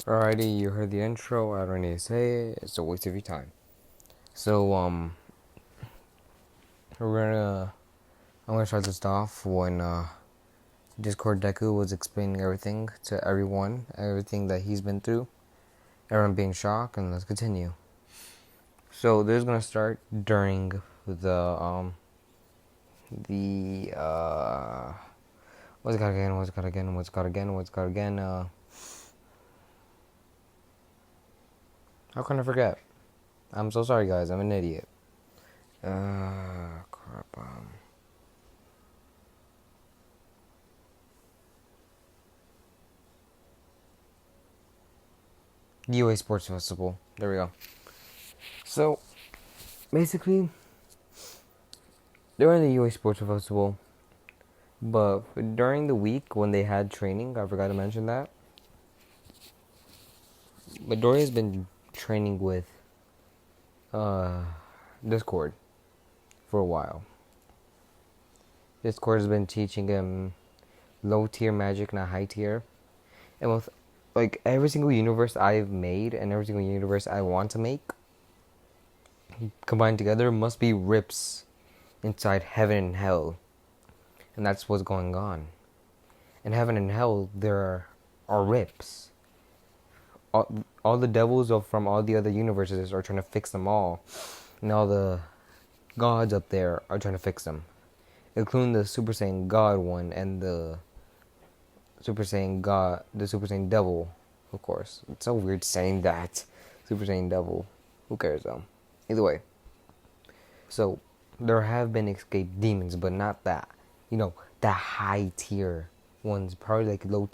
Alrighty, you heard the intro. I don't need to say it. It's a waste of your time. So, we're gonna. I'm gonna start this off when Discord Deku was explaining everything to everything that he's been through. Everyone being shocked, and let's continue. So this is gonna start during the what's it called again? What's it called again? What's it called again? What's it called again? How can I forget? I'm so sorry, guys. I'm an idiot. Crap. UA Sports Festival. There we go. So, basically, they were in the UA Sports Festival, but during the week when they had training, I forgot to mention that, Midoriya's been training with uh, Discord for a while. Discord has been teaching him low tier magic, not high tier. And with like every single universe I've made and every single universe I want to make combined together must be rips inside heaven and hell. And that's what's going on. In heaven and hell there are rips. All the devils from all the other universes are trying to fix them all. And all the gods up there are trying to fix them. Including the Super Saiyan God one and the Super Saiyan God, the Super Saiyan Devil, of course. It's so weird saying that. Super Saiyan Devil. Who cares though? Either way. So, there have been escaped demons, but not that. The high tier ones. Probably low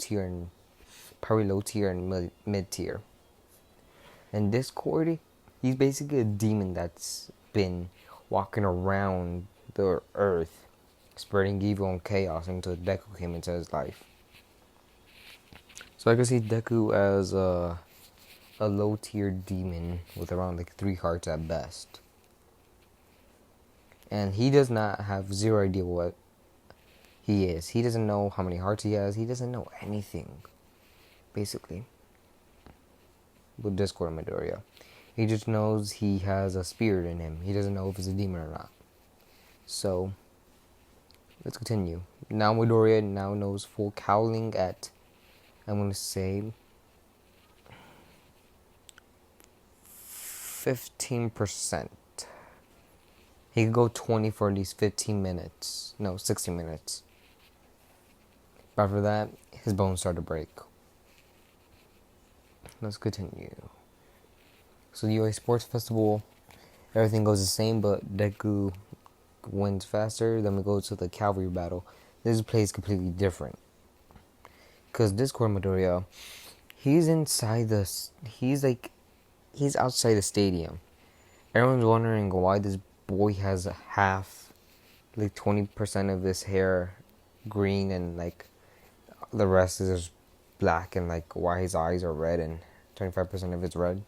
tier and mid tier. And Discord, he's basically a demon that's been walking around the earth, spreading evil and chaos until Deku came into his life. So I can see Deku as a low tier demon with around 3 hearts at best. And he does not have zero idea what he is. He doesn't know how many hearts he has. He doesn't know anything, basically. With Discord Midoriya. He just knows he has a spirit in him. He doesn't know if it's a demon or not. So, let's continue. Now Midoriya now knows full cowling at, I'm going to say, 15%. He could go 20 for at least 15 minutes. No, 60 minutes. But after that, his bones start to break. Let's continue. So the UA Sports Festival, everything goes the same, but Deku wins faster. Then we go to the cavalry battle. This plays completely different. Because Discord Midoriya, he's outside the stadium. Everyone's wondering why this boy has half, 20% of his hair green and the rest is just black, and why his eyes are red and 25% of it's red.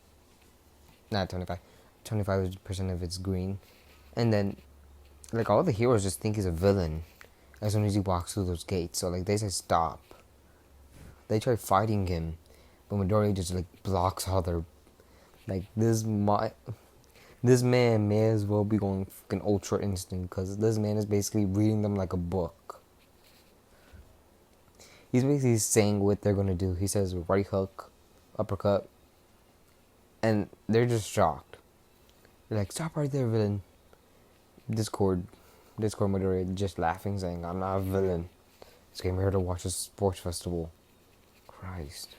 Not 25. 25% of it's green. And then all the heroes just think he's a villain as soon as he walks through those gates. So they say stop. They try fighting him, but Midoriya just blocks all their this man may as well be going fucking Ultra Instinct, because this man is basically reading them like a book. He's basically saying what they're gonna do. He says right hook, uppercut, and they're just shocked. They're like, stop right there, villain. Discord Midoriya just laughing, saying, I'm not a villain. Just came here to watch a sports festival. Christ.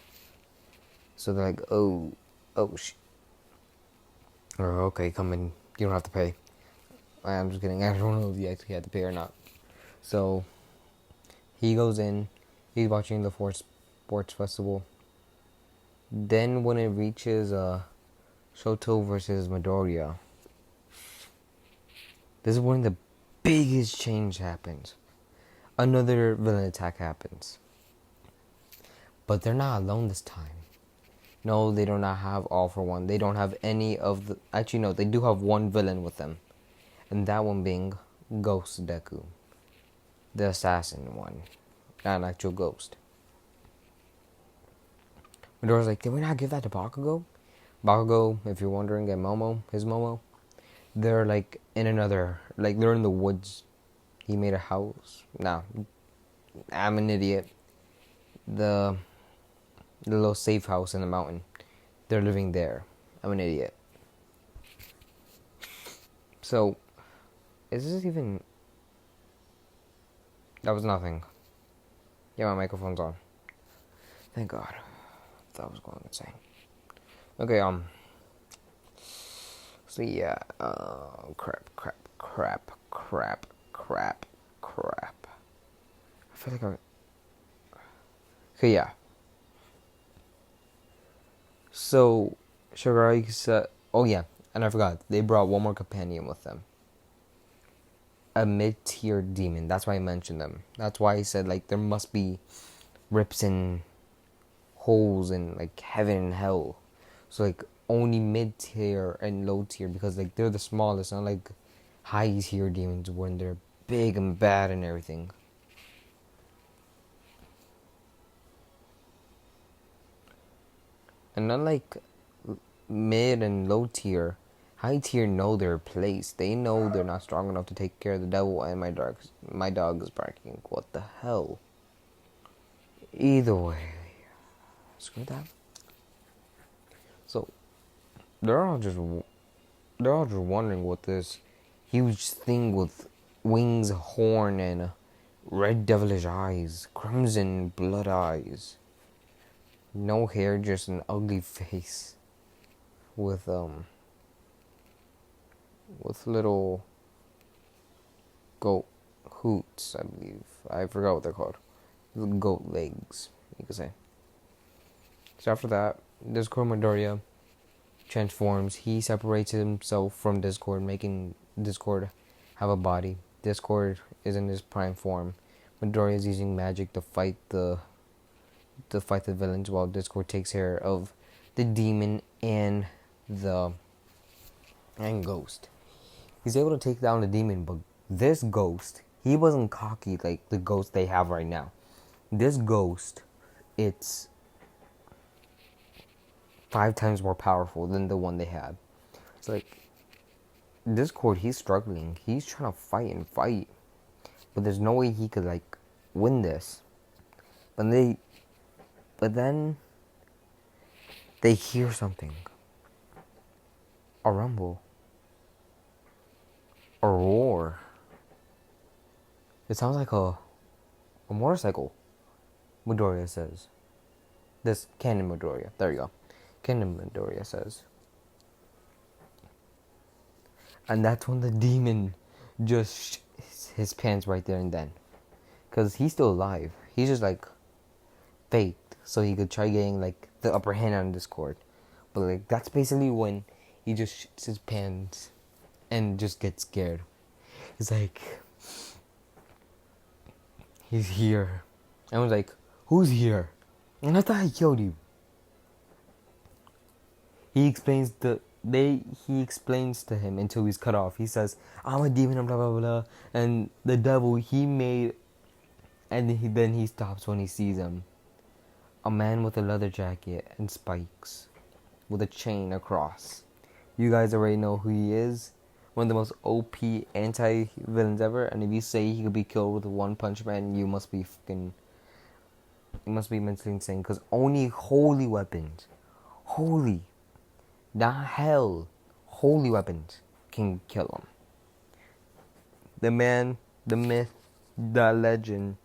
So they're like, oh shit. Or okay, come in. You don't have to pay. I'm just kidding. I don't know if he actually had to pay or not. So he goes in. He's watching the sports festival. Then when it reaches Shoto versus Midoriya, this is when the biggest change happens. Another villain attack happens. But they're not alone this time. No, they do not have All For One. They don't have any of the... Actually, no, they do have one villain with them. And that one being Ghost Deku. The assassin one. Not an actual ghost. Midoriya's like, did we not give that to Bakugo? Bakugo, if you're wondering, and Momo, his Momo, they're like in another, like they're in the woods. He made a house. Nah, I'm an idiot. The little safe house in the mountain. They're living there. I'm an idiot. So, is this even... That was nothing. Yeah, my microphone's on. Thank God. That was going insane. Okay, so yeah, crap. I feel like okay, yeah. So, Shigarashi said, oh yeah, and I forgot, they brought one more companion with them. A mid-tier demon. That's why I mentioned them. That's why I said, like, there must be rips and holes in, like, heaven and hell. So, like, only mid-tier and low-tier, because, like, they're the smallest, not like high-tier demons when they're big and bad and everything. And unlike mid and low-tier, high-tier know their place. They know they're not strong enough to take care of the devil, and my dog is barking. What the hell? Either way, screw that. So they're all just wondering what this huge thing with wings, horn, and red devilish eyes, crimson blood eyes, no hair, just an ugly face with little goat hoots, I believe. I forgot what they're called. Goat legs, you could say. So after that, Discord Midoriya transforms. He separates himself from Discord, making Discord have a body. Discord is in his prime form. Midoriya is using magic to fight the villains, while Discord takes care of the demon and Ghost. He's able to take down the demon, but this Ghost, he wasn't cocky like the Ghost they have right now. This Ghost, it's 5 times more powerful than the one they had. It's like, Discord, he's struggling. He's trying to fight. But there's no way he could, like, win this. But then they hear something. A rumble. A roar. It sounds like a motorcycle, Midoriya says. This Canon Midoriya. There you go. Canon Midoriya says. And that's when the demon just his pants right there and then. Because he's still alive. He's just like faked so he could try getting like the upper hand on Discord. But like that's basically when he just shits his pants and just gets scared. He's like, he's here. I was like, who's here? And I thought I killed you. He explains to him until he's cut off. He says, I'm a demon, blah blah blah, and the devil he made, and then he stops when he sees him. A man with a leather jacket and spikes, with a chain across. You guys already know who he is. One of the most OP anti-villains ever. And if you say he could be killed with one punch man, you must be mentally insane. Because only holy weapons, not hell, holy weapons can kill him. The man, the myth, the legend,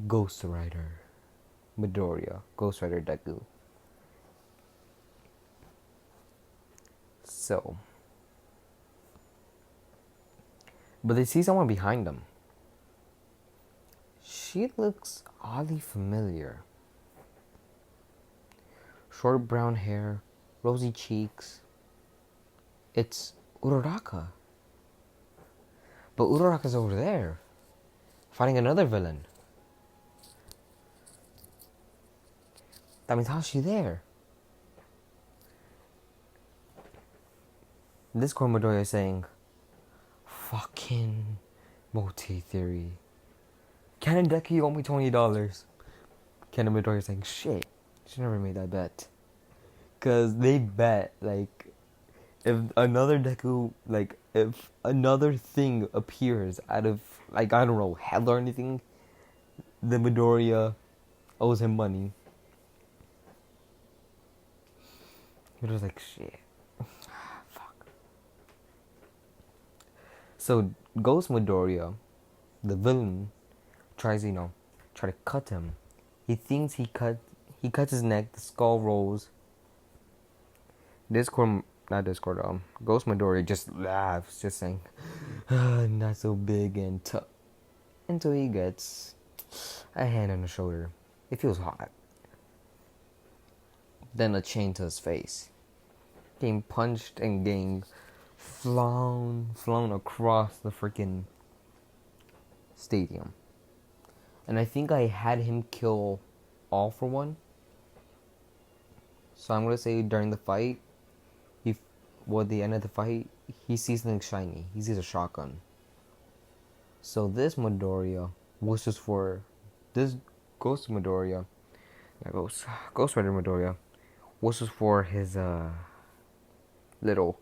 Ghost Rider Midoriya, Ghost Rider Deku. So, but they see someone behind them. She looks oddly familiar. Short brown hair, rosy cheeks. It's Uraraka. But Uraraka's over there, fighting another villain. That means how's she there? Discord Midoriya is saying, fucking multi-theory. Canon Deku, you owe me $20. Canon Midoriya is saying, shit, should never made that bet. Cause they bet like if another Deku, like if another thing appears out of like I don't know hell or anything, the Midoriya owes him money. It was like shit. Fuck. So Ghost Midoriya, the villain, tries try to cut him. He thinks he cuts his neck. The skull rolls. Ghost Midoriya just laughs, just saying, not so big and tough. Until he gets a hand on the shoulder. It feels hot. Then a chain to his face. Getting punched and getting flown across the freaking stadium. And I think I had him kill All For One. So I'm gonna say during the fight, the end of the fight, he sees something shiny. He sees a shotgun. So this Midoriya was just for this Ghost Midoriya. Ghost Rider Midoriya was just for his little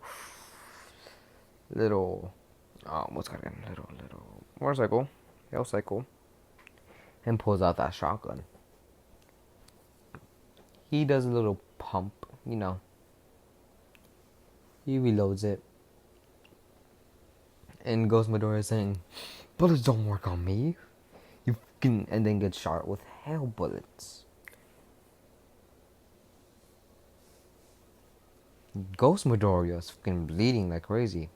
what's it again? Little motorcycle, and pulls out that shotgun. He does a little pump, He reloads it. And Ghost Midoriya is saying, bullets don't work on me. And then gets shot with hell bullets. Ghost Midoriya is fucking bleeding like crazy.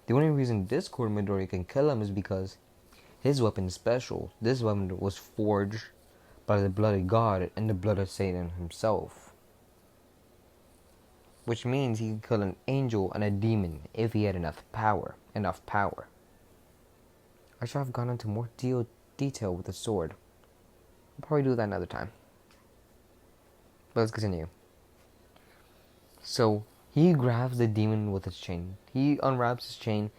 The only reason Discord Midoriya can kill him is because his weapon is special. This weapon was forged by the blood of God and the blood of Satan himself. Which means he could kill an angel and a demon if he had enough power. I should have gone into more detail with the sword. I'll probably do that another time. But let's continue. So, he grabs the demon with his chain. He unwraps his chain,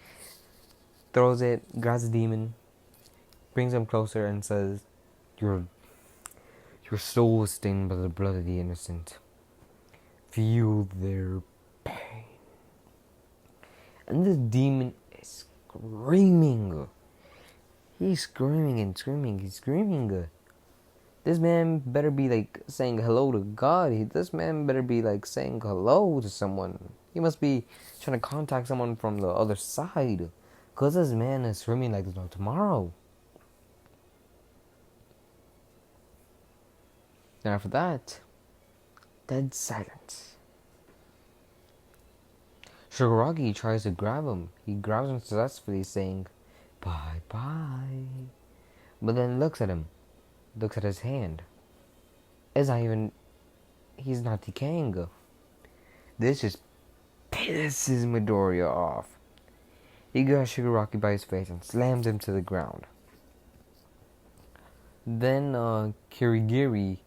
throws it, grabs the demon, brings him closer and says, Your soul is stained by the blood of the innocent. Feel their pain. And the demon is screaming. He's screaming and screaming. He's screaming. This man better be like saying hello to God. This man better be like saying hello to someone. He must be trying to contact someone from the other side. Because this man is screaming like there's no tomorrow. And after that, dead silence. Shigaraki tries to grab him. He grabs him successfully, saying, bye-bye. But then looks at him. Looks at his hand. He's not decaying. This just pisses Midoriya off. He grabs Shigaraki by his face and slams him to the ground. Then Kirigiri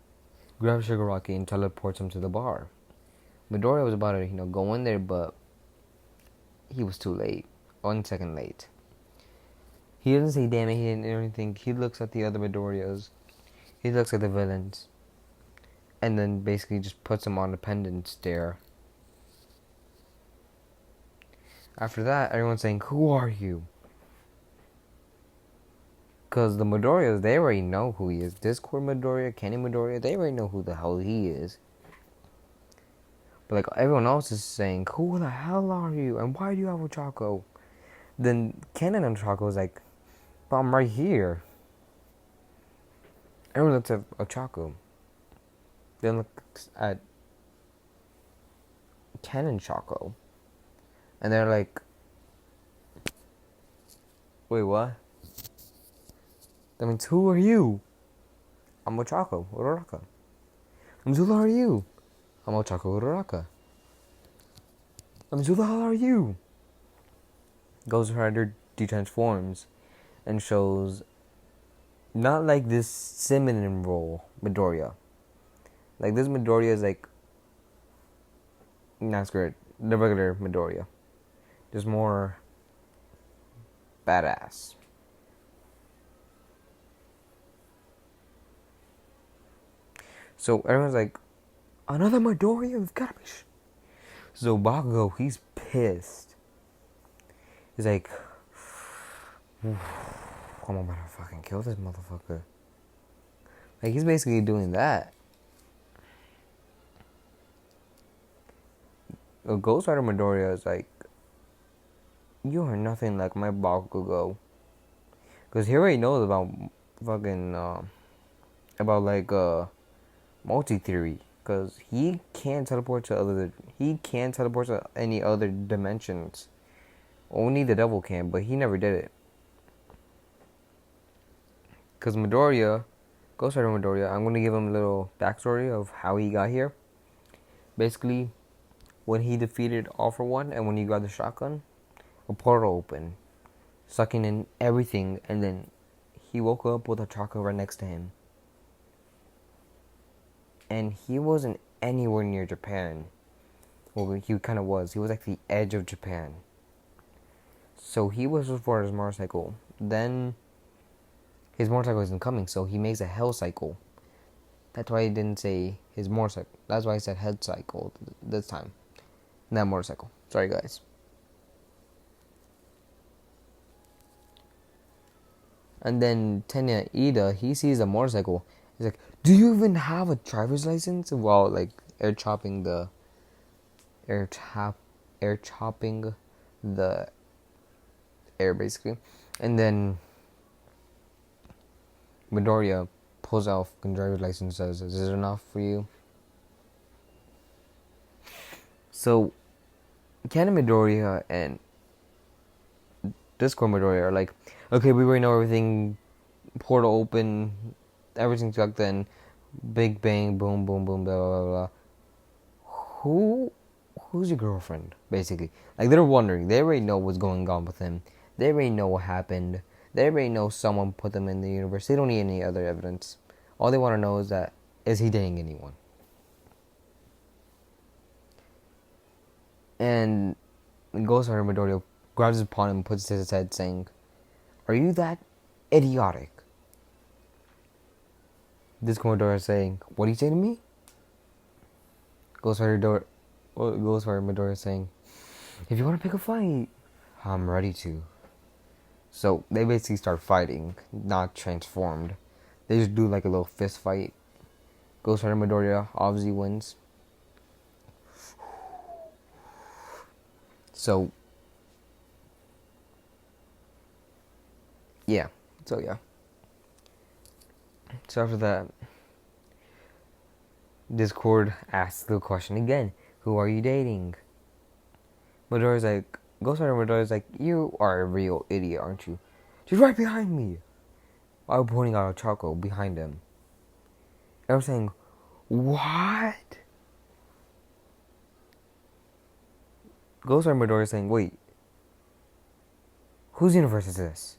grabs Shigaraki and teleports him to the bar. Midoriya was about to, go in there, but he was too late. 1 second late. He doesn't say damn it, he didn't do anything. He looks at the other Midoriyas. He looks at the villains. And then basically just puts them on a pendant stare. After that, everyone's saying, who are you? Because the Midoriyas, they already know who he is. Discord Midoriya, Kenny Midoriya, they already know who the hell he is. But like everyone else is saying, who the hell are you? And why do you have a Choco? Then Kennen and Choco is like, but I'm right here. Everyone looks at Ochako. Then looks at Ken and Choco. And they're like, wait, what? That means who are you? I'm Ochako Uraraka. That means who the hell are you? I'm Ochako Uraraka. That means who the hell are you? Ghost Rider detransforms and shows not like this feminine role Midoriya. Like this Midoriya is like not scared. The regular Midoriya. Just more badass. So everyone's like, Another Midoriya? You've got to be. So Bakugo, he's pissed. He's like, I'm about to fucking kill this motherfucker. Like, he's basically doing that. Ghost Rider Midoriya is like, you are nothing like my Bakugo. Because he already knows about fucking, about like, multi-theory. Because he can't teleport to any other dimensions. Only the devil can, but he never did it. Because Midoriya, Ghost Rider Midoriya, I'm going to give him a little backstory of how he got here. Basically, when he defeated All For One and when he got the shotgun, a portal opened, sucking in everything, and then he woke up with a chakra right next to him. And he wasn't anywhere near Japan. Well, he kind of was. He was like the edge of Japan. So he was for his motorcycle. Then his motorcycle isn't coming, so he makes a hell cycle. That's why he didn't say his motorcycle. That's why I said head cycle this time. Not motorcycle. Sorry, guys. And then Tenya Ida, he sees a motorcycle. He's like, do you even have a driver's license? While like air chopping the air basically. And then Midoriya pulls out a driver's license and says, is it enough for you? So Ken and Midoriya and Discord Midoriya are like, okay, we already know everything. Portal open, everything's tucked in. Big bang, boom, boom, boom, blah, blah, blah, blah. Who's your girlfriend, basically? Like, they're wondering. They already know what's going on with him. They already know what happened. They already know someone put them in the universe. They don't need any other evidence. All they want to know is he dating anyone? And Ghost Rider Midoriya grabs his pawn and puts his head, saying, are you that idiotic? This Midoriya is saying, what do you say to me? Ghost Rider Midoriya is saying, if you want to pick a fight, I'm ready to. So they basically start fighting, not transformed. They just do like a little fist fight. Ghost Rider Midoriya obviously wins. So yeah. So after that, Discord asks the question again. Who are you dating? Midoriya's like, Ghost Rider Midoriya's like, you are a real idiot, aren't you? She's right behind me. I was pointing out a Choco behind him. And I'm saying, what? Ghost Rider Midoriya's saying, wait, whose universe is this?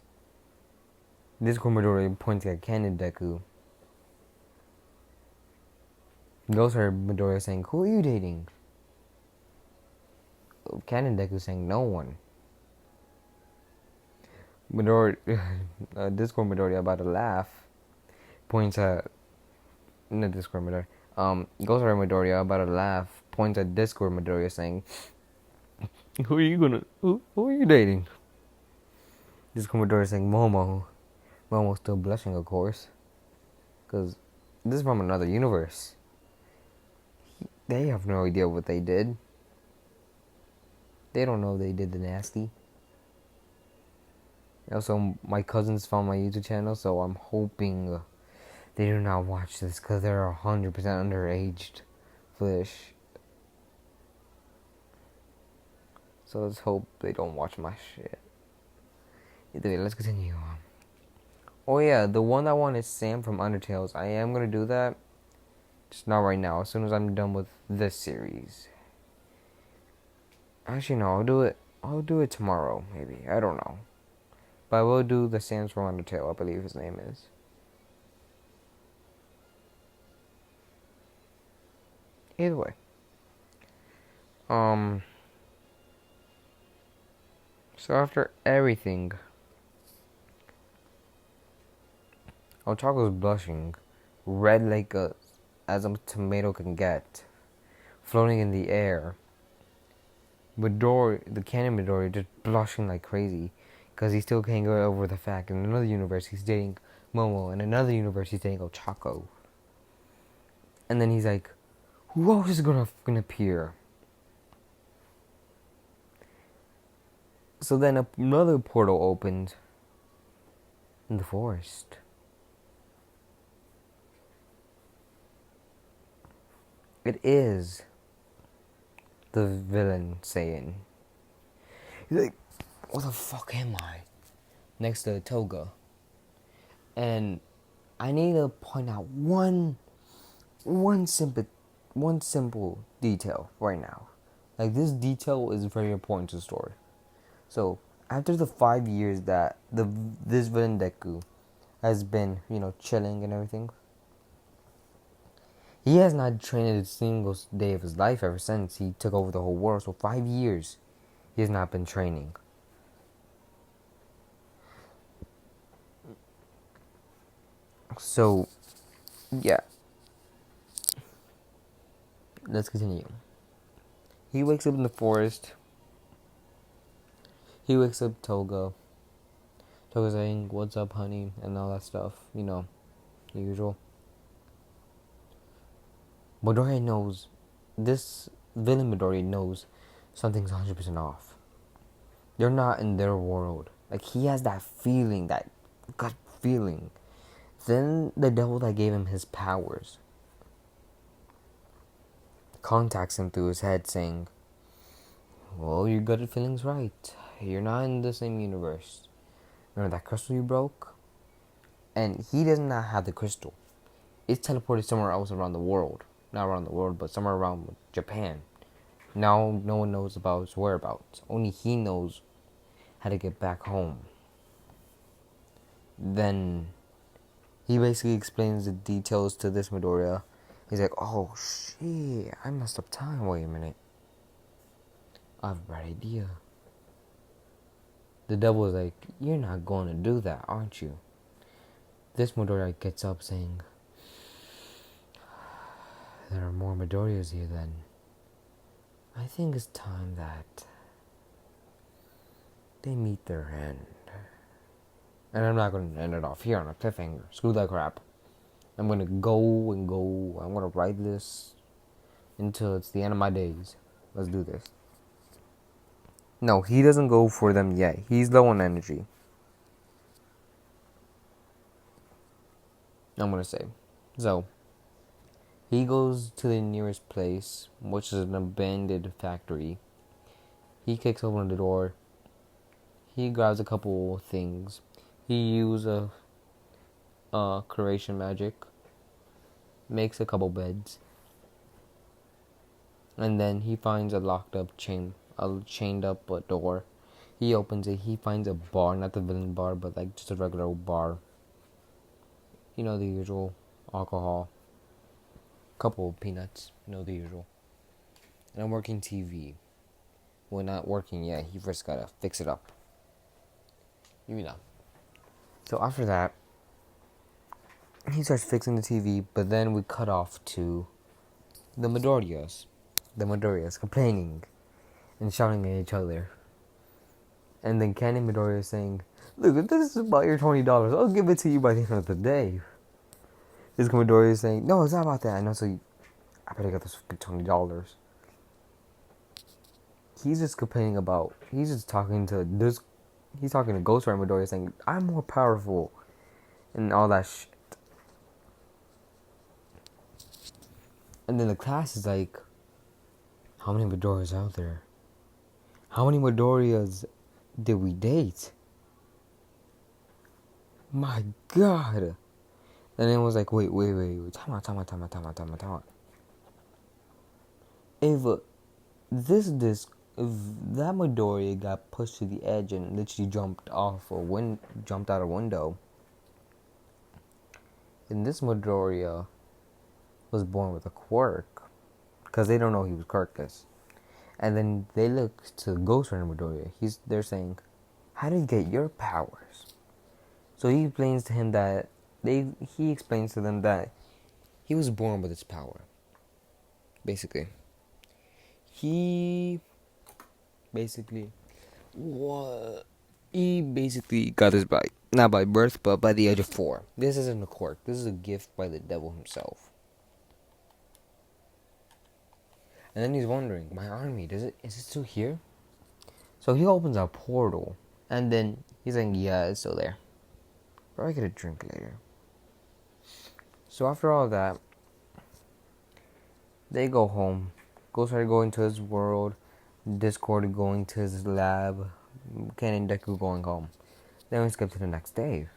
Discord Midoriya pointing at Ken and Deku. Ghost Rider Midoriya saying, who are you dating? Ken and Deku saying, no one. Discord Midoriya about to laugh. Points at Discord Midoriya. Ghost Rider Midoriya about to laugh. Points at Discord Midoriya saying, who are you dating? Discord Midoriya saying, Momo. Momo's still blushing, of course. Because this is from another universe. They have no idea what they did. They don't know they did the nasty. Also, my cousins found my YouTube channel, so I'm hoping they do not watch this because they're 100% underaged fish. So let's hope they don't watch my shit. Either way, let's continue. Oh yeah, the one that wanted Sam from Undertales. I am gonna do that. Just not right now. As soon as I'm done with this series. Actually, no. I'll do it tomorrow. Maybe. I don't know. But I will do the Sam from Undertale. I believe his name is. Either way. So after everything, Otaku's blushing, red like as a tomato can get. floating in the air. Midori, the canon Midori, just blushing like crazy because he still can't get over the fact in another universe he's dating Momo, and another universe he's dating Ochako. And then he's like, who else is gonna fucking appear? So then another portal opened in the forest. It is the villain saying, he's like, what the fuck am I? Next to Toga. And I need to point out one simple detail right now. Like, this detail is very important to the story. So after the 5 years that this villain Deku has been, chilling and everything, he has not trained a single day of his life ever since he took over the whole world. So 5 years he has not been training. So yeah, let's continue. He wakes up in the forest. He wakes up Toga. Toga's saying, what's up, honey? And all that stuff. The usual. Midori knows, this villain Midori knows something's 100% off. They're not in their world. Like, he has that feeling, that gut feeling. Then the devil that gave him his powers contacts him through his head saying, well, your gut feeling's right. You're not in the same universe. Remember that crystal you broke? And he does not have the crystal. It's teleported somewhere else around the world. Not around the world, but somewhere around Japan. Now no one knows about his whereabouts. Only he knows how to get back home. Then he basically explains the details to this Midoriya. He's like, oh shit, I messed up time. Wait a minute. I have a bright idea. The devil is like, you're not going to do that, aren't you? This Midoriya gets up saying, there are more Midoriyas here then. I think it's time that they meet their end. And I'm not going to end it off here on a cliffhanger. Screw that crap. I'm going to go and go. I'm going to write this until it's the end of my days. Let's do this. No, he doesn't go for them yet. He's low on energy. I'm going to say. So, he goes to the nearest place, which is an abandoned factory. He kicks open the door. He grabs a couple things. He uses a creation magic. Makes a couple beds. And then he finds a locked up chained up door. He opens it. He finds a bar, not the villain bar, but like just a regular old bar. The usual alcohol. Couple of peanuts. The usual. And a working TV. Well, not working yet. He first gotta fix it up. So after that, he starts fixing the TV, but then we cut off to the Midoriyas. The Midoriyas complaining and shouting at each other. And then Candy Midoriya is saying, look, if this is about your $20, I'll give it to you by the end of the day. This Midoriya is saying, no, it's not about that. I know, so I better get this $20. He's just complaining about, he's talking to Ghost Rider Midoriya saying, I'm more powerful. And all that shit. And then the class is like, how many Midoriyas out there? How many Midoriyas did we date? My God. And it was like, wait. Time out. If that Midoriya got pushed to the edge and literally jumped out a window, and this Midoriya was born with a quirk, because they don't know he was quirkless. And then they look to Ghost Rider Midoriya. They're saying, how did you get your powers? So he explains to them that he was born with his power. Basically. he basically what he basically got this by not by birth but by the age of 4. This isn't a quirk. This is a gift by the devil himself. And then he's wondering, my army, is it still here? So he opens a portal and then he's like, yeah, it's still there. Probably get a drink later. So after all that, they go home. Ghost Rider going to his world, Discord going to his lab, Ken and Deku going home. Then we skip to the next day.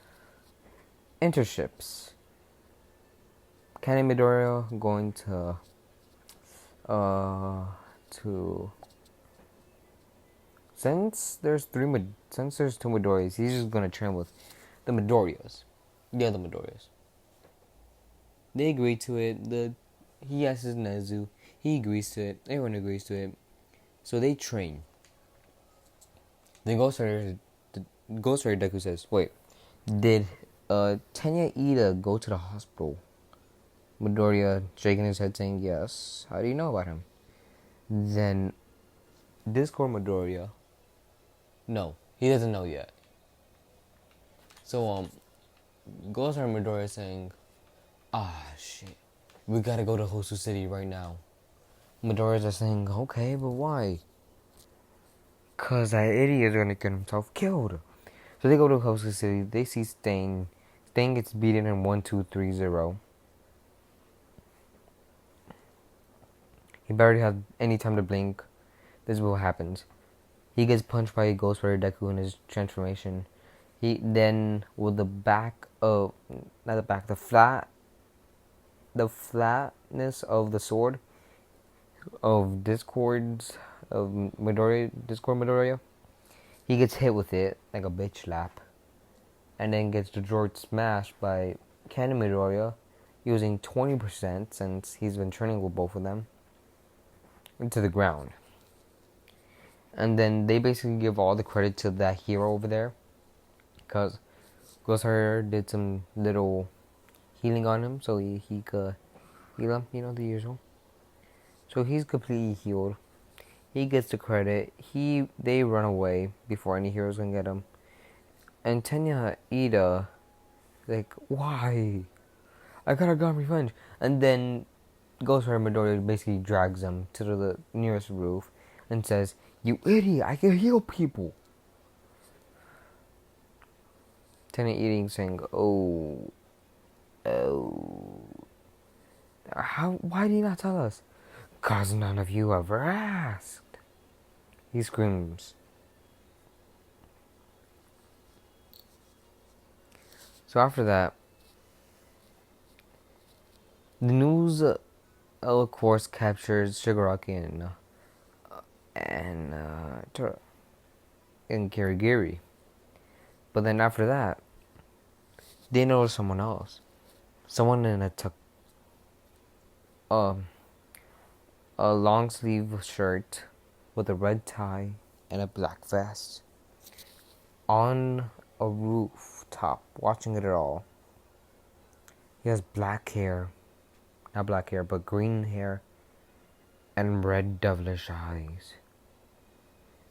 Interships. Ken and Midoriya going to since there's two Midoriyas, he's just gonna train with the Midoriyas. The other Midoriyas. They agree to it. He asks Nezu. He agrees to it. Everyone agrees to it. So they train. Then Ghost Rider Deku says, wait, did Tenya Ida go to the hospital? Midoriya shaking his head saying yes. How do you know about him? Then Discord Midoriya. No, he doesn't know yet. So Ghost Rider Midoriya saying, shit, we gotta go to Hosu City right now. Midoriya's just saying, okay, but why? Cause that idiot is gonna get himself killed. So they go to Hosu City. They see Stain. Stain gets beaten in 1-2-3-0. He barely had any time to blink. This is what happens. He gets punched by Ghost Rider Deku in his transformation. He then, with the flatness of the sword of Discord Midoriya, he gets hit with it like a bitch slap, and then gets destroyed smashed by Ken Midoriya using 20% since he's been training with both of them into the ground. And then they basically give all the credit to that hero over there, because Ghost Rider did some little healing on him so he could heal him, the usual. So he's completely healed. He gets the credit. They run away before any heroes can get him. And Tenya Ida, like, why? I gotta get revenge. And then Ghost Rider Midoriya basically drags him to the nearest roof and says, you idiot, I can heal people. Tenya Ida saying, why did you not tell us? 'Cause none of you ever asked. He screams. So after that, the news, of course, captures Shigaraki and Kirigiri. But then after that, they notice someone else. Someone in a long sleeve shirt with a red tie and a black vest on a rooftop watching it all. He has black hair, not black hair, but green hair and red devilish eyes.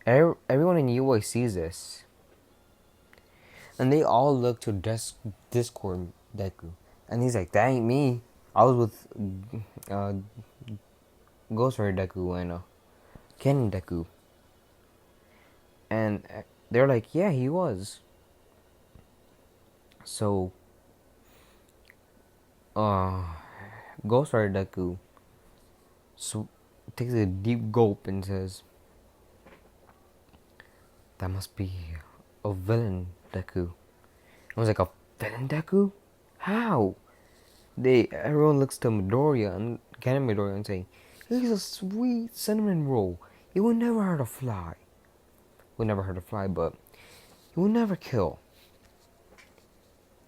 Everyone in UA sees this, and they all look to Discord Deku, and he's like, that ain't me. I was with Ghost Rider Deku and Ken Deku. And they're like, yeah, he was. So, Ghost Rider Deku takes a deep gulp and says, that must be a villain Deku. I was like, a villain Deku? How? Everyone looks to Midoriya and Ken Midoriya and say, he's a sweet cinnamon roll. He will never hurt a fly. But he will never kill.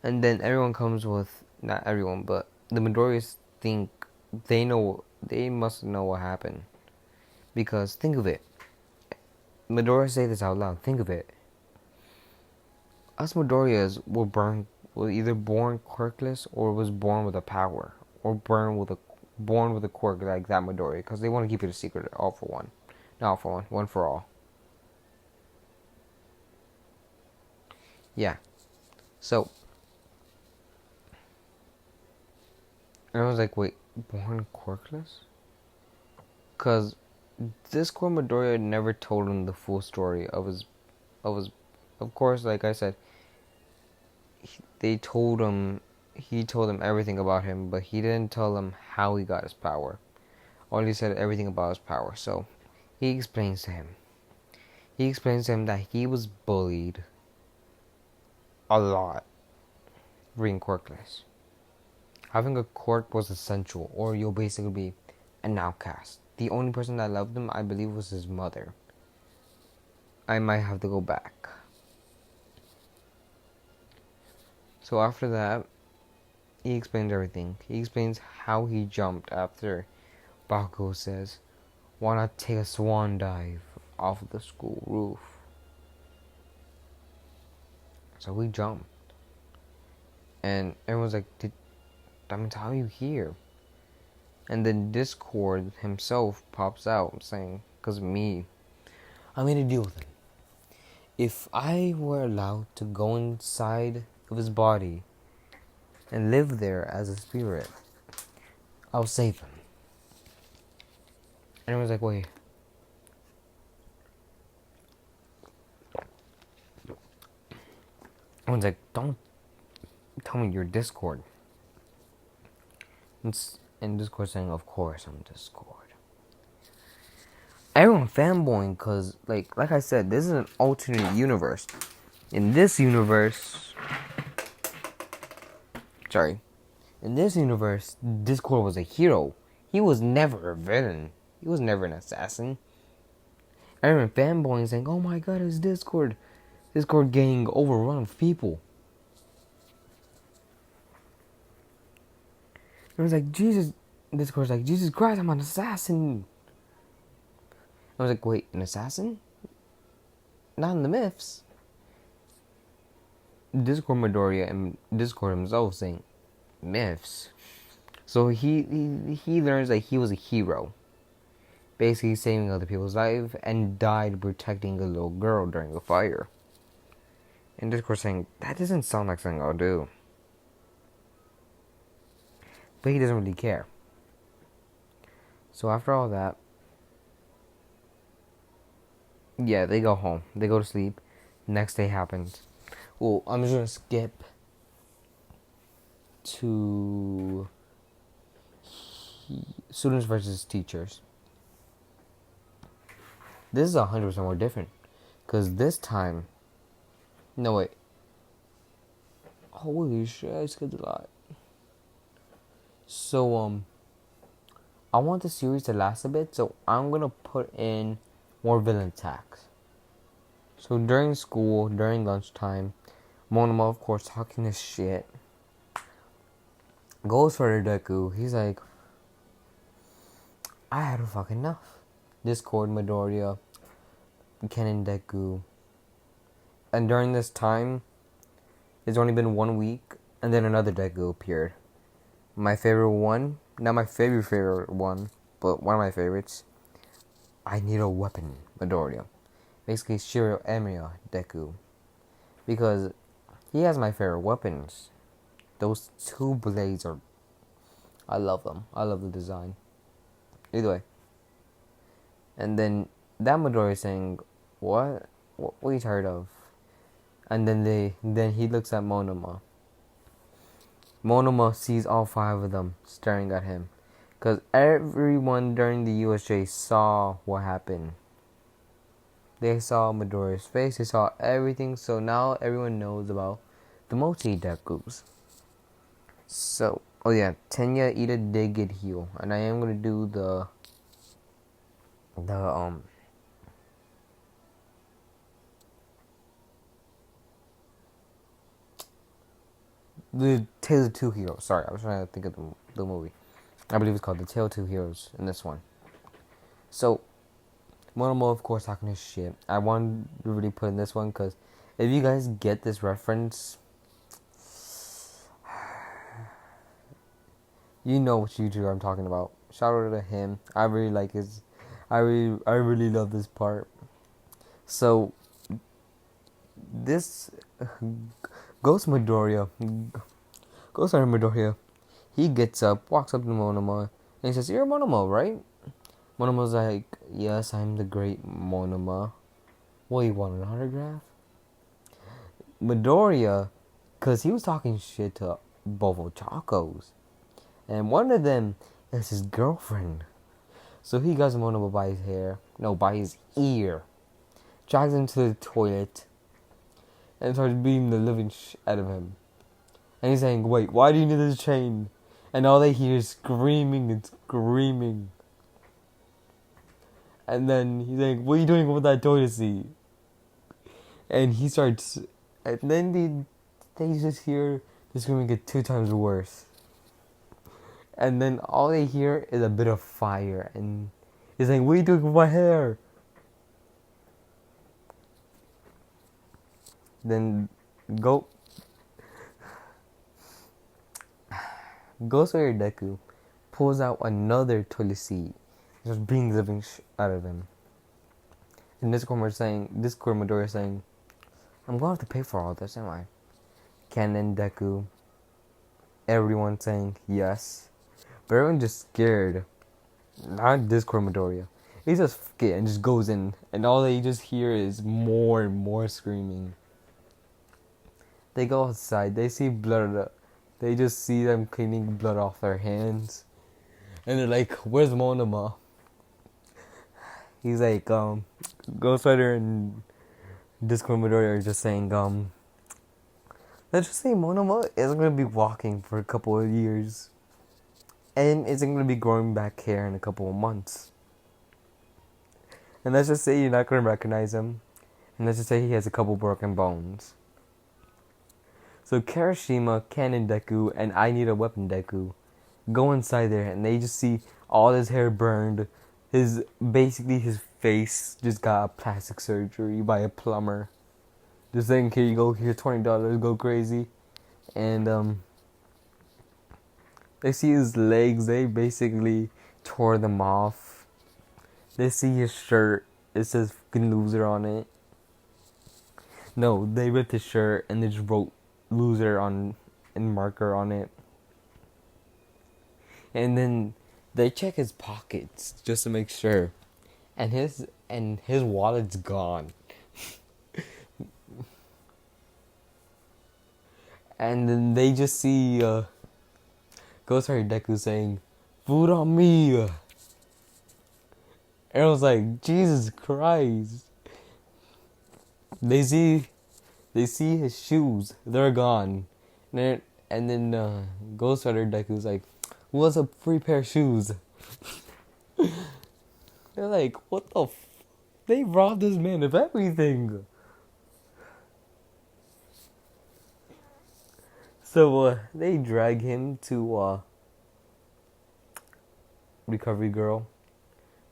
And then everyone comes with, not everyone, but the Midoriyas think they must know what happened. Because think of it. Midoriya say this out loud. Think of it. Us Midoriyas were either born quirkless or was born with a power, or born with born with a quirk like that Midoriya, because they want to keep it a secret, all for one. Not all for one for all. Yeah. So, and I was like, wait, born quirkless? Because this core Midoriya never told him the full story of his, of course, like I said, they told him, he told them everything about him, but he didn't tell them how he got his power. All he said everything about his power. So he explains to him. He explains to him that he was bullied a lot being quirkless. Having a quirk was essential, or you'll basically be an outcast. The only person that loved him, I believe, was his mother. I might have to go back. So after that, he explains everything. He explains how he jumped after Bakugo says, "Why not take a swan dive off the school roof?" So we jumped. And everyone's like, that means how are you here? And then Discord himself pops out saying, because of me, I made a deal with him. If I were allowed to go inside of his body and live there as a spirit, I'll save him. And everyone's like, wait. Everyone's like, don't tell me you're Discord. And Discord saying, of course I'm Discord. Everyone fanboying because, like I said, this is an alternate universe. In this universe, Discord was a hero. He was never a villain. He was never an assassin. Everyone fanboying saying, oh my god, it's Discord. Discord getting overrun with people. It was like, Jesus. Discord's like, Jesus Christ, I'm an assassin. I was like, wait, an assassin? Not in the myths. Discord Midoriya and Discord himself saying myths. So he learns that he was a hero, basically saving other people's lives, and died protecting a little girl during a fire. And Discord saying, that doesn't sound like something I'll do. But he doesn't really care. So after all that, yeah, they go home. They go to sleep. Next day happens. Well, I'm just gonna skip to students versus teachers. This is 100% more different. Because this time... No, wait. Holy shit, I skipped a lot. So, I want the series to last a bit, so I'm gonna put in more villain attacks. So during school, during lunchtime, Monoma, of course, talking this shit, goes for the Deku. He's like, I had fucking enough. Discord, Midoriya, Ken and Deku. And during this time, it's only been 1 week, and then another Deku appeared. My favorite one, not my favorite one, but one of my favorites, I need a weapon, Midoriya. Basically, Shiro Emiya Deku. Because he has my favorite weapons. Those two blades are... I love them. I love the design. Either way. And then that Midoriya saying, what are you tired of? And then he looks at Monoma. Monoma sees all 5 of them staring at him. Because everyone during the USJ saw what happened. They saw Midoriya's face, they saw everything, so now everyone knows about the multi-Dekus. So, oh yeah, Tenya, Ida did get healed. And I am going to do the Tale of Two Heroes. Sorry, I was trying to think of the movie. I believe it's called The Tale of Two Heroes in this one. So, Monomo, of course, talking his shit. I wanted to really put in this one because if you guys get this reference, You know which YouTuber I'm talking about. Shout out to him. I really like his. I really love this part. So this Ghost Midoriya, Ghost Rider Midoriya, he gets up, walks up to Monoma, and he says, "You're Monoma, right?" Monoma's like, "Yes, I'm the great Monoma." Well, you want an autograph? Midoriya, because he was talking shit to both of Chacos. And one of them is his girlfriend. So he grabs Monoma by his hair. No, by his ear. Drags him to the toilet. And starts beating the living out of him. And he's saying, "Wait, why do you need this chain?" And all they hear is screaming and screaming. And then he's like, "What are you doing with that toilet seat?" And he starts... And then they just hear the screaming get 2 times worse. And then all they hear is a bit of fire. And he's like, "What are you doing with my hair?" Then go... Ghost Rider Deku pulls out another toilet seat. Just being the living out of him. And Discord Midoriya is saying, "I'm going to have to pay for all this, am I?" Ken and Deku, everyone saying yes. But everyone's just scared. Not Discord Midoriya. He's just scared and just goes in. And all they just hear is more and more screaming. They go outside. They see blood. They just see them cleaning blood off their hands. And they're like, "Where's Monoma?" He's like, Ghost Rider and Discord Midoriya are just saying, let's just say Monoma isn't going to be walking for a couple of years. And isn't going to be growing back hair in a couple of months. And let's just say you're not going to recognize him. And let's just say he has a couple broken bones. So Kirishima, Ken and Deku, and I Need a Weapon Deku go inside there and they just see all his hair burned. Basically his face just got a plastic surgery by a plumber. Just saying, "Here you go, here's $20, go crazy." And they see his legs, they basically tore them off. They see his shirt, it says fucking loser on it. No, they ripped his shirt and they just wrote loser on in marker on it. And then they check his pockets just to make sure. And his wallet's gone. And then they just see Ghost Rider Deku saying, "Food on me." And I was like, Jesus Christ. They see his shoes. They're gone. And then Ghost Rider Deku's like, "Who wants a free pair of shoes?" They're like, what the They robbed this man of everything. So they drag him to Recovery Girl.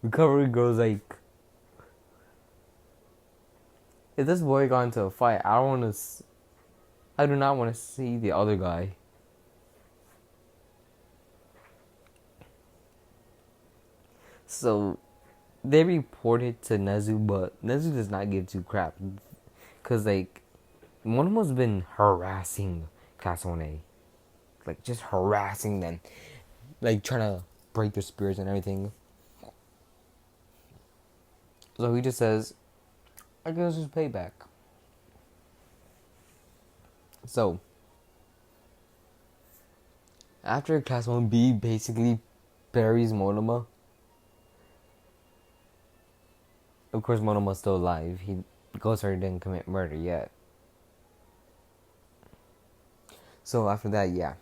Recovery Girl's like, if this boy got into a fight, I do not want to see the other guy. So they report it to Nezu, but Nezu does not give two crap. Because, like, Monomo's been harassing Class 1A. Like, just harassing them. Like, trying to break their spirits and everything. So he just says, "I guess it's payback." So, after Class 1B basically buries Monoma, of course Monoma's still alive. Ghost Rider didn't commit murder yet. So after that, yeah.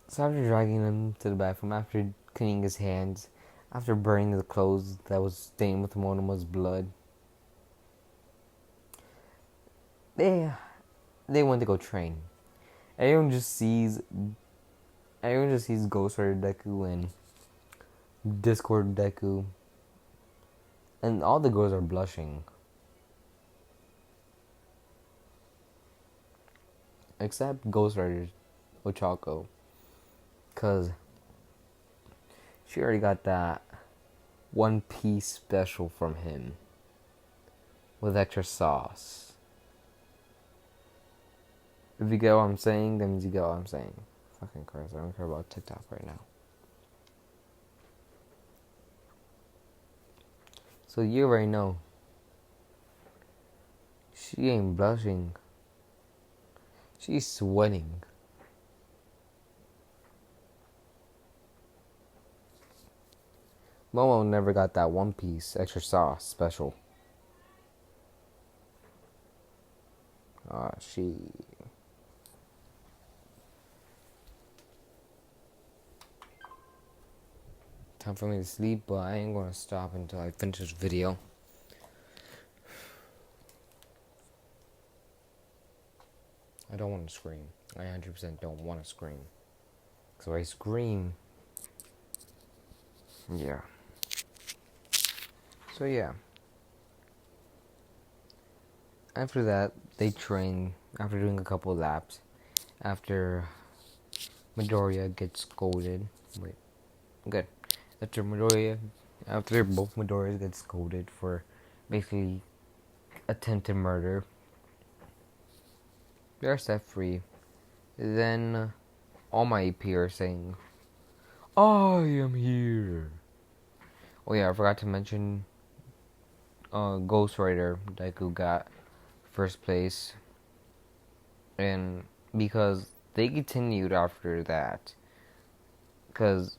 So after dragging him to the bathroom, after cleaning his hands, after burning the clothes that was stained with Monoma's blood, they went to go train. Everyone just sees Ghost Rider Deku and Discord Deku, and all the girls are blushing. except Ghost Rider Ochako, cause she already got that One Piece special from him with extra sauce. If you get what I'm saying, that means you get what I'm saying. Fucking Christ, I don't care about TikTok right now. So you already know. She ain't blushing. She's sweating. Momo never got that One Piece extra sauce special. She. Time for me to sleep, but I ain't gonna stop until I finish this video. I don't want to scream. I 100% don't want to scream. Because if I scream... Yeah. So yeah. After that, they train after doing a couple laps. After Midoriya gets scolded. Wait. Good. After both Midoriyas get scolded for basically attempted murder, they're set free. Then all my AP are saying, I am here. Oh yeah, I forgot to mention Ghost Rider Deku got first place. And because they continued after that. Because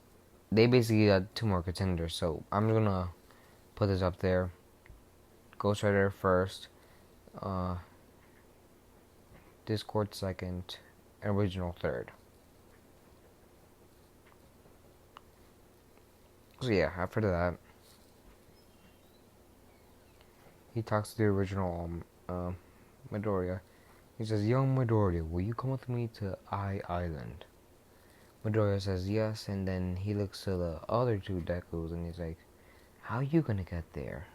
they basically got 2 more contenders. So I'm gonna put this up there. Ghost Rider first. Discord second. And Original third. So yeah, after that, he talks to the original Midoriya. He says, Young Midoriya, will you come with me to Island? Midoriya says yes, and then he looks to the other 2 Dekus and he's like, how are you gonna get there?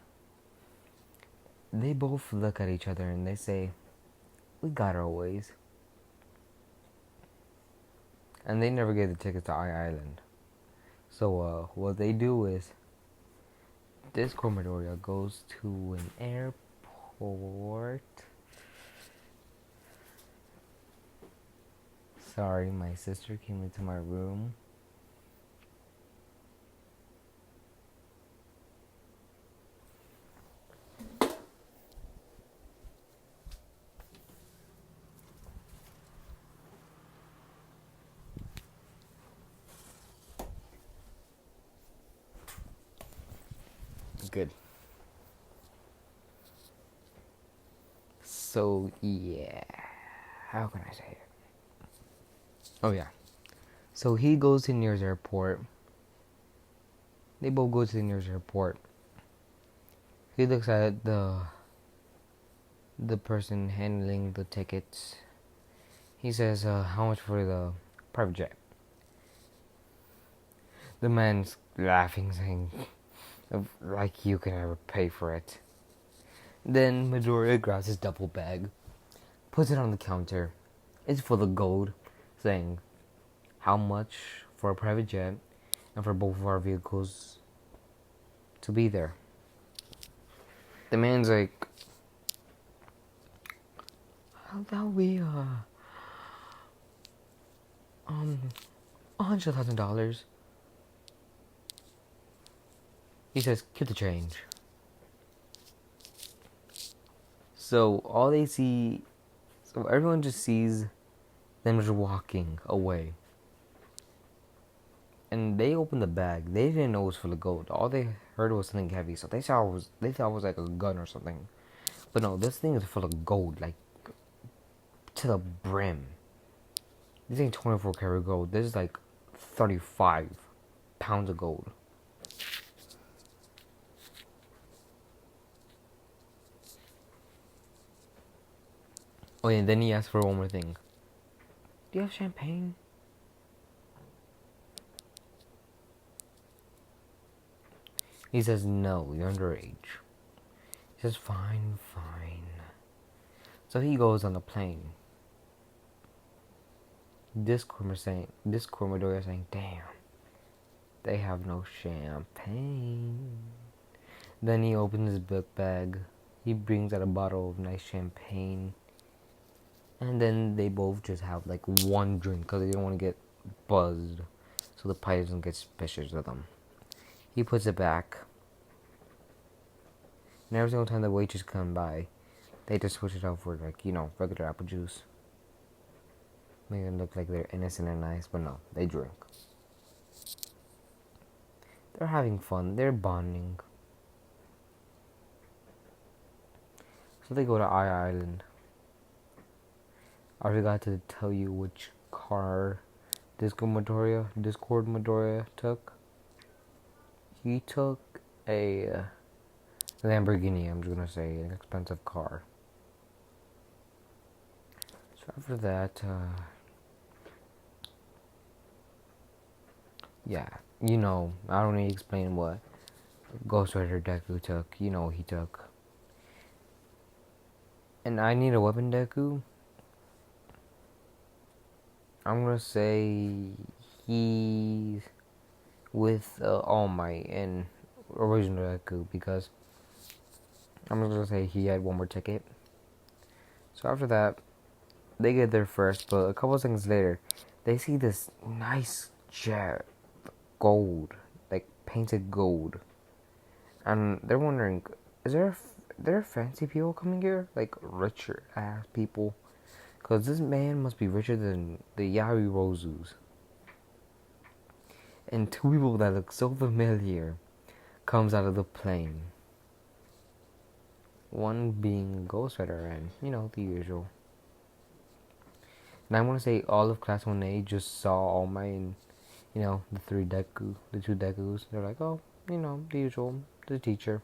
They both look at each other and they say, we got our ways. And they never gave the tickets to Island. So what they do is, Discord Midoriya goes to an airport. Sorry, my sister came into my room. Good. So, yeah. How can I say it? Oh, yeah. So he goes to nearest airport. They both go to the nearest airport. He looks at the person handling the tickets. He says, how much for the private jet? The man's laughing, saying, like you can ever pay for it. Then Midoriya grabs his duffel bag, puts it on the counter. It's full of gold, saying, how much for a private jet and for both of our vehicles to be there. The man's like, that'll be $100,000. He says, keep the change. So everyone just sees them just walking away. And they opened the bag. They didn't know it was full of gold. All they heard was something heavy, so they thought it was like a gun or something. But no, this thing is full of gold, like to the brim. This ain't 24 karat gold. This is like 35 pounds of gold. Oh yeah, and then he asked for one more thing. Do you have champagne? He says, no, you're underage. He says, fine. So he goes on the plane. Discord Midoriya saying, "Damn, they have no champagne." Then he opens his book bag. He brings out a bottle of nice champagne, and then they both just have like one drink because they don't want to get buzzed, so the pilot doesn't get suspicious of them. He puts it back, and every single time the waitress come by, they just switch it out for like regular apple juice. Make it look like they're innocent and nice, but no, they drink. They're having fun. They're bonding. So they go to Island. I forgot to tell you which car Discord Midoriya took. He took a Lamborghini. I'm just gonna say an expensive car. So after that, yeah, I don't need to explain what Ghost Rider Deku took. You know what he took. And I need a weapon Deku. I'm gonna say he's with All Might and original Deku because I'm just gonna say he had one more ticket. So after that, they get there first, but a couple seconds later, they see this nice jet, gold, like painted gold, and they're wondering, is there fancy people coming here, like richer ass people? Cause this man must be richer than the Yaoyorozus. And two people that look so familiar comes out of the plane. One being Ghost Rider and, the usual. And I want to say all of Class 1A just saw All Might and, the two Dekus. They're like, oh, the usual, the teacher.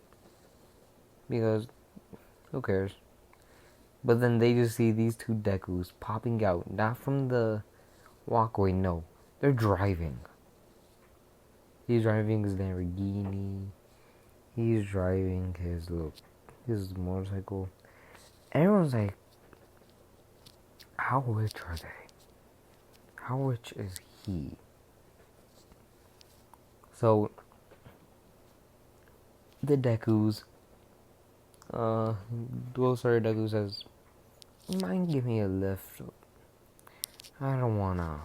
Because, who cares? But then they just see these two Dekus popping out, not from the walkway, no. They're driving. He's driving his Lamborghini. He's driving his motorcycle. Everyone's like, how rich are they? How rich is he? So, the Dekus, Deku says, mind give me a lift? I don't wanna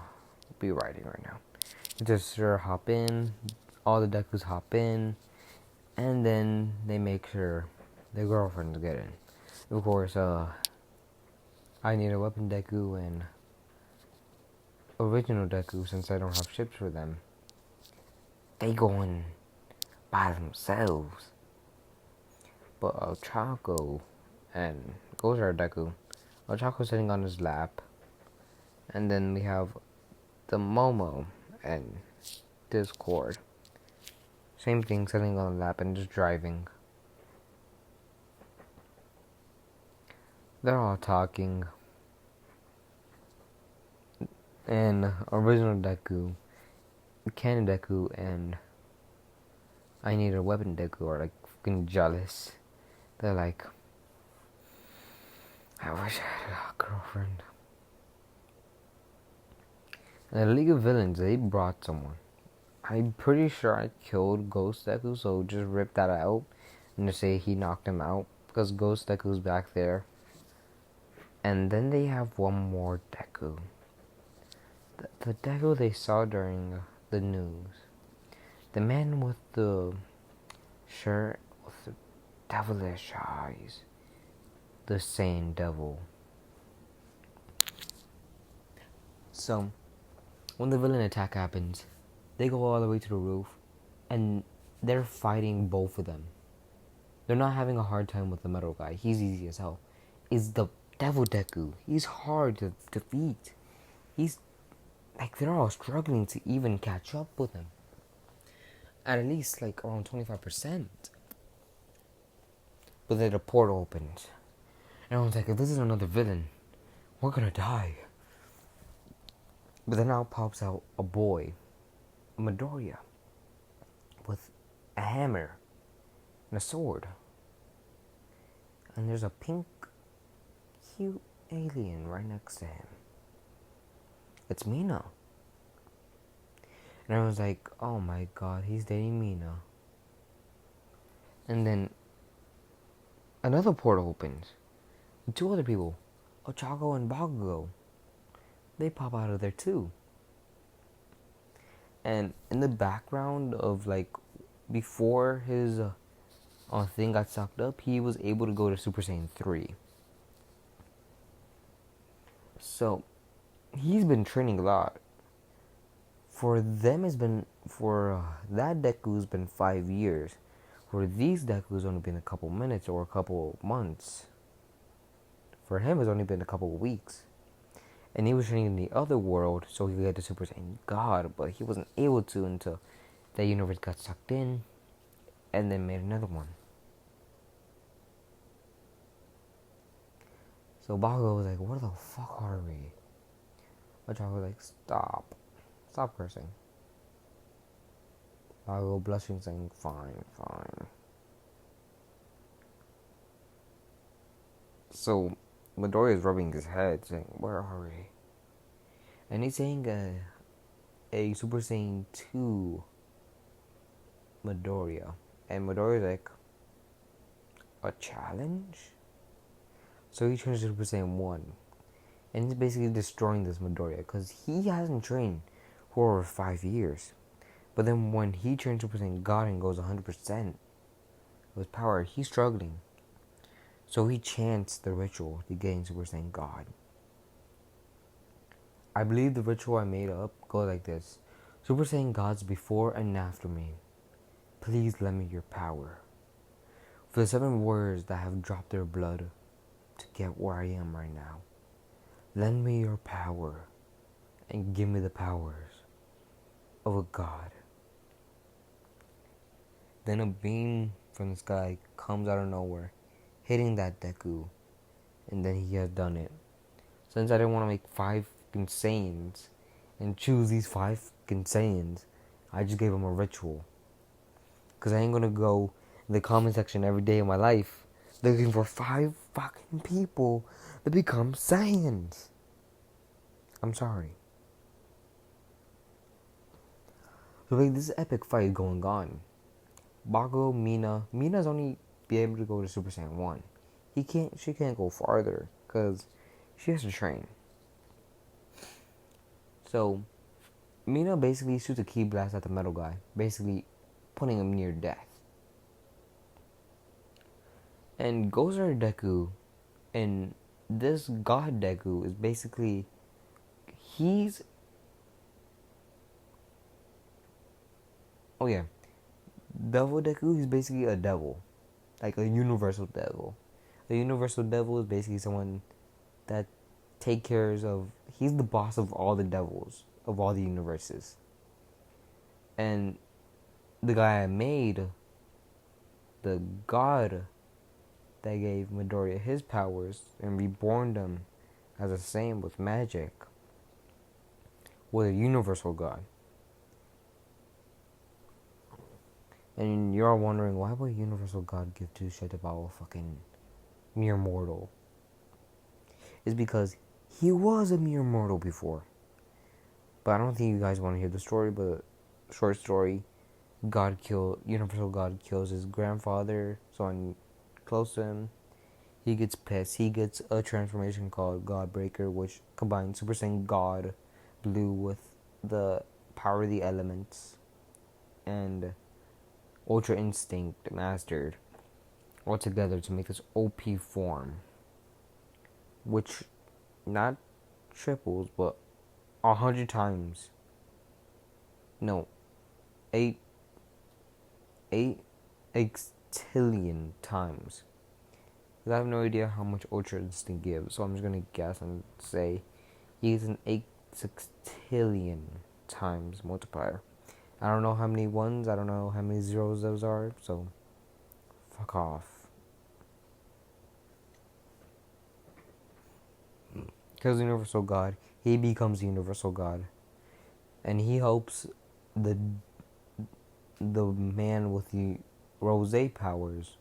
be riding right now. Just hop in, all the Dekus hop in, and then they make sure their girlfriends get in. Of course, I need a weapon Deku and original Deku, since I don't have ships for them. They go in by themselves. But Chaco and Ghost Rider Deku, Chaco sitting on his lap, and then we have the Momo and Discord. Same thing, sitting on the lap and just driving. They're all talking. And original Deku, Canon Deku, and I need a weapon Deku are like fucking jealous. They're like, I wish I had a girlfriend. And the League of Villains, they brought someone. I'm pretty sure I killed Ghost Deku, so just rip that out and just say he knocked him out, because Ghost Deku's back there. And then they have one more Deku. The Deku they saw during the news. The man with the shirt with the devilish eyes. The same devil. So, when the villain attack happens, they go all the way to the roof, and they're fighting both of them. They're not having a hard time with the metal guy. He's easy as hell. It's the Devil Deku. He's hard to defeat. He's like, they're all struggling to even catch up with him. At least like around 25%. But then the portal opens. And everyone's like, if this is another villain, we're gonna die. But then out pops out a boy, Midoriya, with a hammer and a sword. And there's a pink, cute alien right next to him. it's Mina. And I was like, oh my god, he's dating Mina. And then another portal opens. And two other people, Ochako and Bakugo, they pop out of there too. And in the background of like, before his thing got sucked up, he was able to go to Super Saiyan 3. So, he's been training a lot. For them, it's been, for that Deku's been 5 years. For these Deku's only been a couple minutes or a couple months. For him, it's only been a couple weeks. And he was training in the other world so he could get to Super Saiyan God, but he wasn't able to until that universe got sucked in and then made another one. So Bakugo was like, what the fuck are we? Ochako was like, stop. Stop cursing. Bakugo blushing saying, fine, fine. So Midoriya is rubbing his head saying, where are we? And he's saying a Super Saiyan 2 Midoriya. And Midoriya's like, a challenge? So he turns to Super Saiyan 1. And he's basically destroying this Midoriya because he hasn't trained for over 5 years. But then when he turns Super Saiyan God and goes 100% of his power, he's struggling. So he chants the ritual to gain Super Saiyan God. I believe the ritual I made up goes like this. Super Saiyan Gods before and after me, please lend me your power. For the 7 warriors that have dropped their blood to get where I am right now, lend me your power and give me the powers of a god. Then a beam from the sky comes out of nowhere, hitting that Deku, and then he has done it. Since I didn't want to make 5 Saiyans and choose these 5 Saiyans, I just gave him a ritual. Because I ain't gonna go in the comment section every day of my life looking for 5 fucking people to become Saiyans. I'm sorry. So like, this epic fight going on. Bakugo, Mina's only be able to go to Super Saiyan 1. She can't go farther because she has to train. So Mina basically shoots a ki blast at the metal guy, basically putting him near death. And Gozar Deku, and this God Deku is basically, he's, oh yeah, Devil Deku, he's basically a devil, like a universal devil. A universal devil is basically someone that take cares of, he's the boss of all the devils of all the universes. And the guy I made, the god that gave Midoriya his powers and reborn them as a Saiyan with magic, was a universal god. And you're all wondering, why would a universal god give two shit about a fucking mere mortal? It's because he was a mere mortal before. But I don't think you guys want to hear the story, but short story, Universal God kills his grandfather, someone close to him. He gets pissed. He gets a transformation called Godbreaker, which combines Super Saiyan God Blue with the power of the elements and Ultra Instinct Mastered all together to make this OP form, which not triples, but 100 times. No, 8 extillion times. I have no idea how much Ultra Instinct gives, so I'm just gonna guess and say he is an 8 sextillion times multiplier. I don't know how many ones, I don't know how many zeros those are, so fuck off. Because Universal God, he becomes Universal God, and he helps the man with the Rose powers.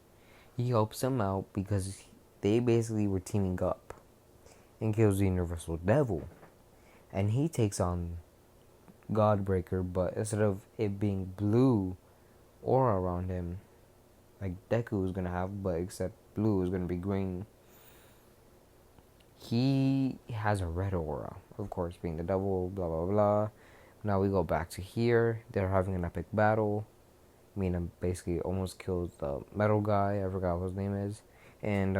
He helps him out because they basically were teaming up and kills the Universal Devil. and he takes on Godbreaker, but instead of it being blue aura around him, like Deku is gonna have, but except blue is gonna be green. He has a red aura, of course, being the double, blah blah blah. Now we go back to here. They're having an epic battle. Mina basically almost kills the metal guy. I forgot what his name is. And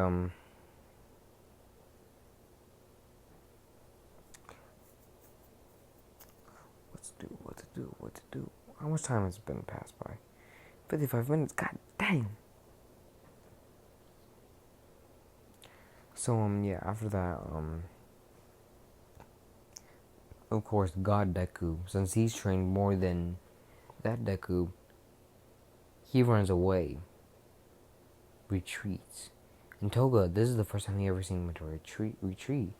what to do. How much time has been passed by? 55 minutes. God dang. So yeah, after that of course God Deku, since he's trained more than that Deku, he runs away, retreats. And Toga, this is the first time he ever seen him to retreat.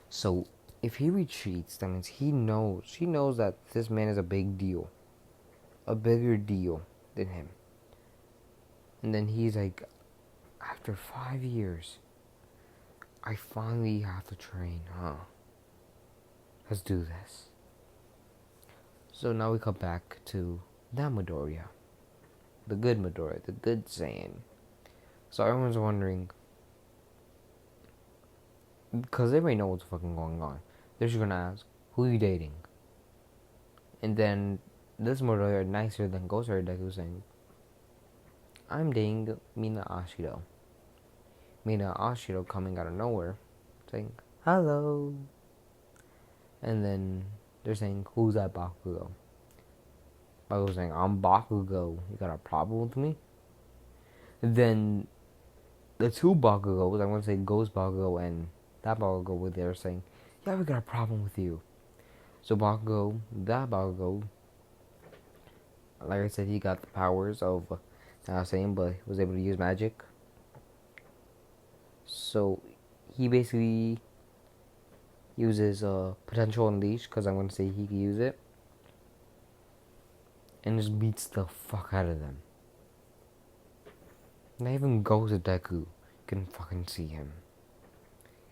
So if he retreats, that means he knows that this man is a big deal. A bigger deal than him. And then he's like, after 5 years, I finally have to train, huh? Let's do this. So now we come back to that Midoriya. The good Midoriya, the good Saiyan. So everyone's wondering, because everybody knows what's fucking going on. They're just gonna ask, who are you dating? And then this Midoriya, nicer than Ghost Rider Deku, saying, I'm dating Mina Ashido. Mina Ashido coming out of nowhere, saying, hello. And then they're saying, who's that Bakugo? Bakugo's saying, I'm Bakugo. You got a problem with me? And then the two Bakugos, I'm going to say Ghost Bakugo and that Bakugo were there saying, yeah, we got a problem with you. So Bakugo, that Bakugo, like I said, he got the powers of Saiyan, but was able to use magic. So he basically uses potential unleash, because I'm going to say he can use it, and just beats the fuck out of them. Not even Ghost Deku can fucking see him.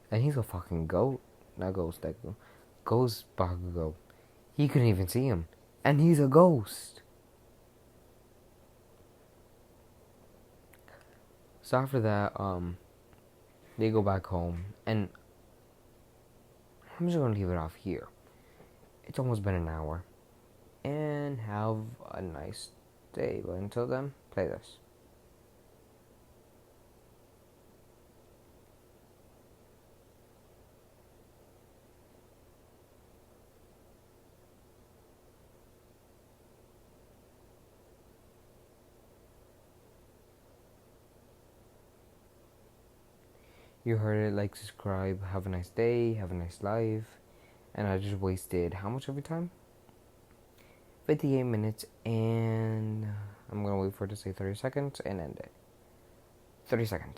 And he's a fucking goat. Not Ghost Deku. Ghost Bakugo. He couldn't even see him. And he's a ghost. So after that, they go back home. And I'm just gonna leave it off here. It's almost been an hour. And have a nice day. But until then, play this. You heard it, like, subscribe, have a nice day, have a nice life. And I just wasted how much of your time? 58 minutes, and I'm gonna wait for it to say 30 seconds and end it. 30 seconds.